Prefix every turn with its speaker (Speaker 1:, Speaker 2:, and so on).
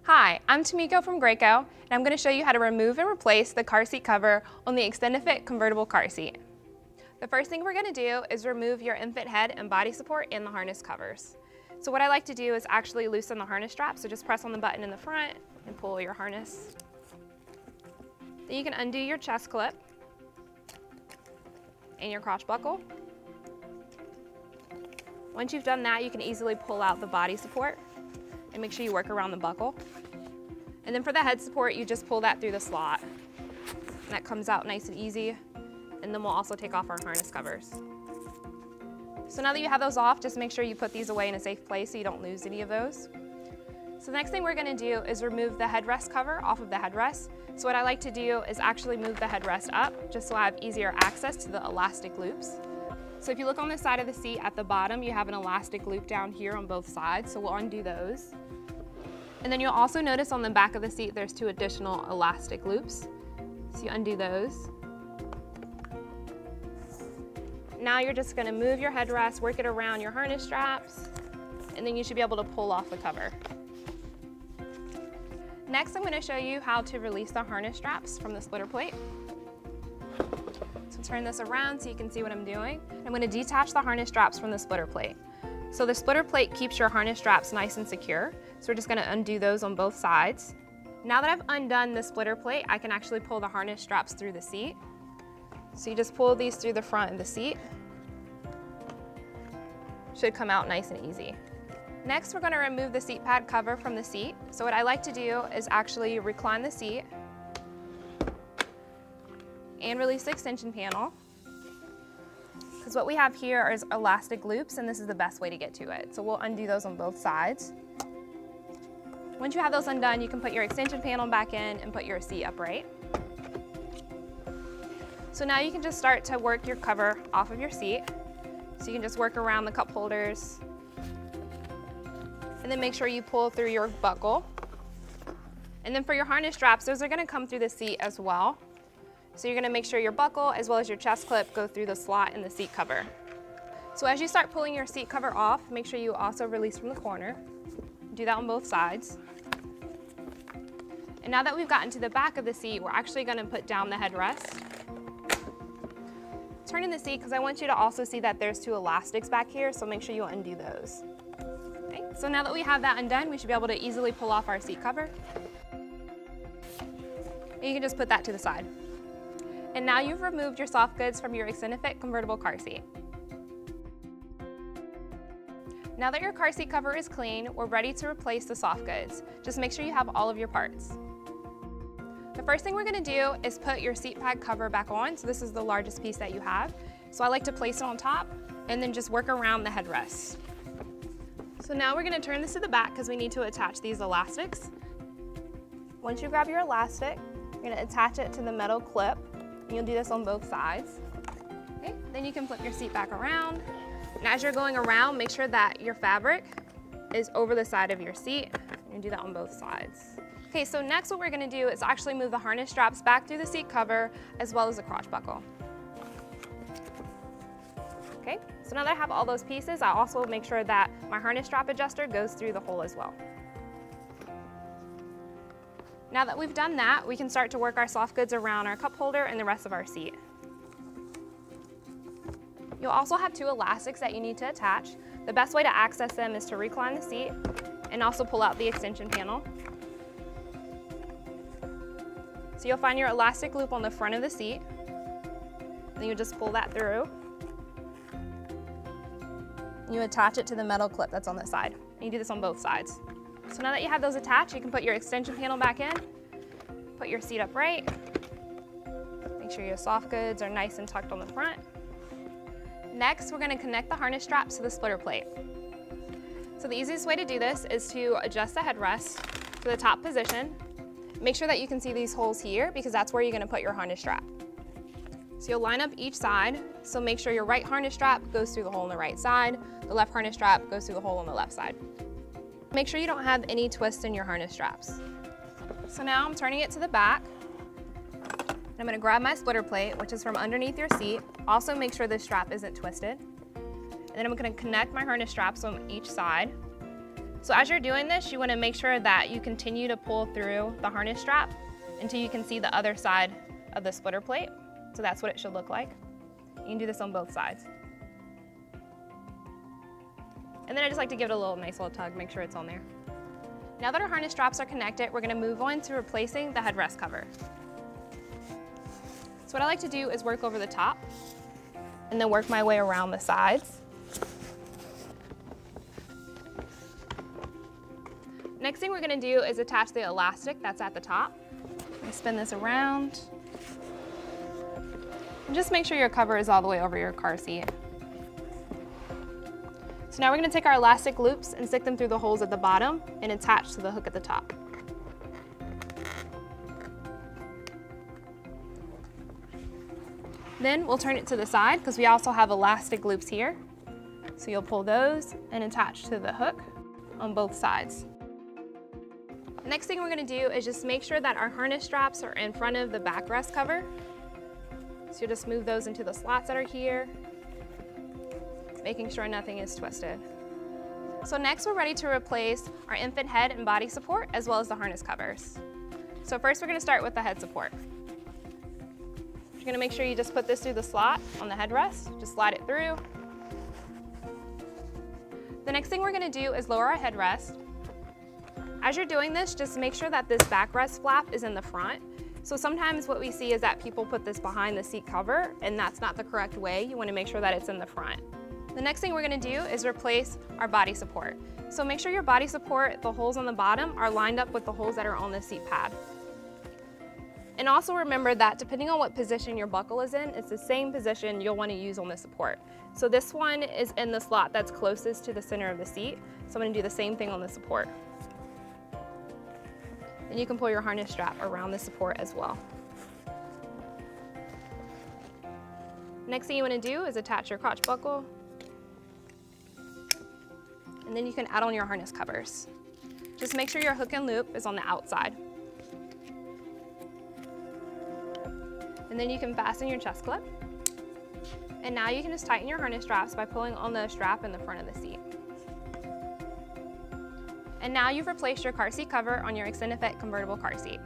Speaker 1: Hi, I'm Tamiko from Graco, and I'm going to show you how to remove and replace the car seat cover on the Extend2Fit convertible car seat. The first thing we're going to do is remove your infant head and body support and the harness covers. So what I like to do is actually loosen the harness strap, so just press on the button in the front and pull your harness. Then you can undo your chest clip and your crotch buckle. Once you've done that, you can easily pull out the body support and make sure you work around the buckle. And then for the head support, you just pull that through the slot. And that comes out nice and easy. And then we'll also take off our harness covers. So now that you have those off, just make sure you put these away in a safe place so you don't lose any of those. So the next thing we're gonna do is remove the headrest cover off of the headrest. So what I like to do is actually move the headrest up, just so I have easier access to the elastic loops. So if you look on the side of the seat at the bottom, you have an elastic loop down here on both sides, so we'll undo those. And then you'll also notice on the back of the seat there's 2 additional elastic loops. So you undo those. Now you're just going to move your headrest, work it around your harness straps, and then you should be able to pull off the cover. Next, I'm going to show you how to release the harness straps from the splitter plate. So turn this around so you can see what I'm doing. I'm going to detach the harness straps from the splitter plate. So the splitter plate keeps your harness straps nice and secure. So we're just going to undo those on both sides. Now that I've undone the splitter plate, I can actually pull the harness straps through the seat. So you just pull these through the front of the seat. Should come out nice and easy. Next, we're going to remove the seat pad cover from the seat. So what I like to do is actually recline the seat and release the extension panel. Because what we have here is elastic loops, and this is the best way to get to it. So we'll undo those on both sides. Once you have those undone, you can put your extension panel back in and put your seat upright. So now you can just start to work your cover off of your seat. So you can just work around the cup holders. And then make sure you pull through your buckle. And then for your harness straps, those are going to come through the seat as well. So you're going to make sure your buckle as well as your chest clip go through the slot in the seat cover. So as you start pulling your seat cover off, make sure you also release from the corner. Do that on both sides. And now that we've gotten to the back of the seat, we're actually going to put down the headrest. Turn in the seat because I want you to also see that there's 2 elastics back here, so make sure you undo those. Okay, so now that we have that undone, we should be able to easily pull off our seat cover. And you can just put that to the side. And now you've removed your soft goods from your Extend2Fit convertible car seat. Now that your car seat cover is clean, we're ready to replace the soft goods. Just make sure you have all of your parts. The first thing we're going to do is put your seat pad cover back on. So this is the largest piece that you have. So I like to place it on top and then just work around the headrest. So now we're going to turn this to the back because we need to attach these elastics. Once you grab your elastic, you're going to attach it to the metal clip. And you'll do this on both sides. Okay, then you can flip your seat back around. And as you're going around, make sure that your fabric is over the side of your seat. And do that on both sides. Okay, so next what we're going to do is actually move the harness straps back through the seat cover as well as the crotch buckle. Okay, so now that I have all those pieces, I also make sure that my harness strap adjuster goes through the hole as well. Now that we've done that, we can start to work our soft goods around our cup holder and the rest of our seat. You'll also have 2 elastics that you need to attach. The best way to access them is to recline the seat and also pull out the extension panel. So you'll find your elastic loop on the front of the seat. And you just pull that through. And you attach it to the metal clip that's on the side. And you do this on both sides. So now that you have those attached, you can put your extension panel back in, put your seat upright, make sure your soft goods are nice and tucked on the front. Next, we're going to connect the harness straps to the splitter plate. So the easiest way to do this is to adjust the headrest to the top position. Make sure that you can see these holes here because that's where you're going to put your harness strap. So you'll line up each side, so make sure your right harness strap goes through the hole on the right side, the left harness strap goes through the hole on the left side. Make sure you don't have any twists in your harness straps. So now I'm turning it to the back. I'm going to grab my splitter plate, which is from underneath your seat. Also make sure this strap isn't twisted. And then I'm going to connect my harness straps on each side. So as you're doing this, you want to make sure that you continue to pull through the harness strap until you can see the other side of the splitter plate. So that's what it should look like. You can do this on both sides. And then I just like to give it a nice little tug, make sure it's on there. Now that our harness straps are connected, we're going to move on to replacing the headrest cover. So what I like to do is work over the top and then work my way around the sides. Next thing we're going to do is attach the elastic that's at the top. I'm going to spin this around. And just make sure your cover is all the way over your car seat. So now we're going to take our elastic loops and stick them through the holes at the bottom and attach to the hook at the top. Then we'll turn it to the side because we also have elastic loops here. So you'll pull those and attach to the hook on both sides. Next thing we're going to do is just make sure that our harness straps are in front of the backrest cover. So you'll just move those into the slots that are here, making sure nothing is twisted. So next we're ready to replace our infant head and body support as well as the harness covers. So first we're going to start with the head support. You're going to make sure you just put this through the slot on the headrest, just slide it through. The next thing we're going to do is lower our headrest. As you're doing this, just make sure that this backrest flap is in the front. So sometimes what we see is that people put this behind the seat cover, and that's not the correct way. You want to make sure that it's in the front. The next thing we're going to do is replace our body support. So make sure your body support, the holes on the bottom, are lined up with the holes that are on the seat pad. And also remember that depending on what position your buckle is in, it's the same position you'll want to use on the support. So this one is in the slot that's closest to the center of the seat. So I'm going to do the same thing on the support. And you can pull your harness strap around the support as well. Next thing you want to do is attach your crotch buckle. And then you can add on your harness covers. Just make sure your hook and loop is on the outside. And then you can fasten your chest clip. And now you can just tighten your harness straps by pulling on the strap in the front of the seat. And now you've replaced your car seat cover on your Extend2Fit convertible car seat.